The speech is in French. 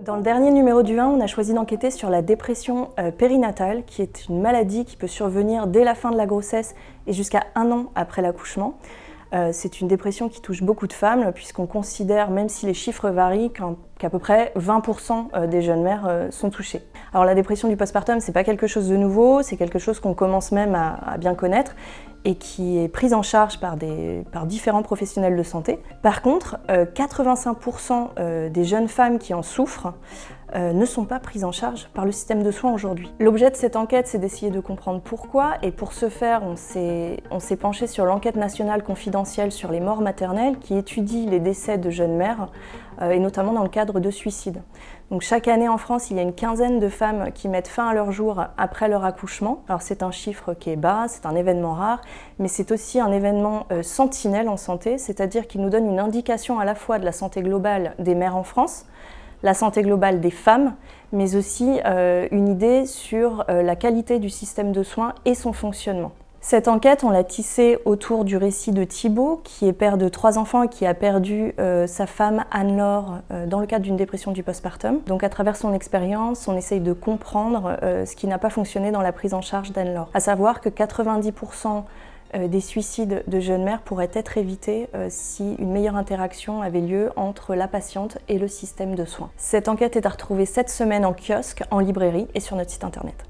Dans le dernier numéro du 1, on a choisi d'enquêter sur la dépression périnatale, qui est une maladie qui peut survenir dès la fin de la grossesse et jusqu'à 1 an après l'accouchement. C'est une dépression qui touche beaucoup de femmes, puisqu'on considère, même si les chiffres varient, qu'à peu près 20% des jeunes mères sont touchées. Alors la dépression du postpartum, c'est pas quelque chose de nouveau, c'est quelque chose qu'on commence même à bien connaître et qui est prise en charge par différents professionnels de santé. Par contre, 85% des jeunes femmes qui en souffrent ne sont pas prises en charge par le système de soins aujourd'hui. L'objet de cette enquête, c'est d'essayer de comprendre pourquoi, et pour ce faire, on s'est penché sur l'enquête nationale confidentielle sur les morts maternelles qui étudie les décès de jeunes mères, et notamment dans le cadre de suicides. Donc chaque année en France, il y a une quinzaine de femmes qui mettent fin à leur jour après leur accouchement. Alors c'est un chiffre qui est bas, c'est un événement rare, mais c'est aussi un événement sentinelle en santé, c'est-à-dire qu'il nous donne une indication à la fois de la santé globale des mères en France, la santé globale des femmes, mais aussi une idée sur la qualité du système de soins et son fonctionnement. Cette enquête, on l'a tissée autour du récit de Thibaut, qui est père de 3 enfants et qui a perdu sa femme Anne-Laure dans le cadre d'une dépression du postpartum. Donc à travers son expérience, on essaye de comprendre ce qui n'a pas fonctionné dans la prise en charge d'Anne-Laure. À savoir que 90% des suicides de jeunes mères pourraient être évités si une meilleure interaction avait lieu entre la patiente et le système de soins. Cette enquête est à retrouver cette semaine en kiosque, en librairie et sur notre site internet.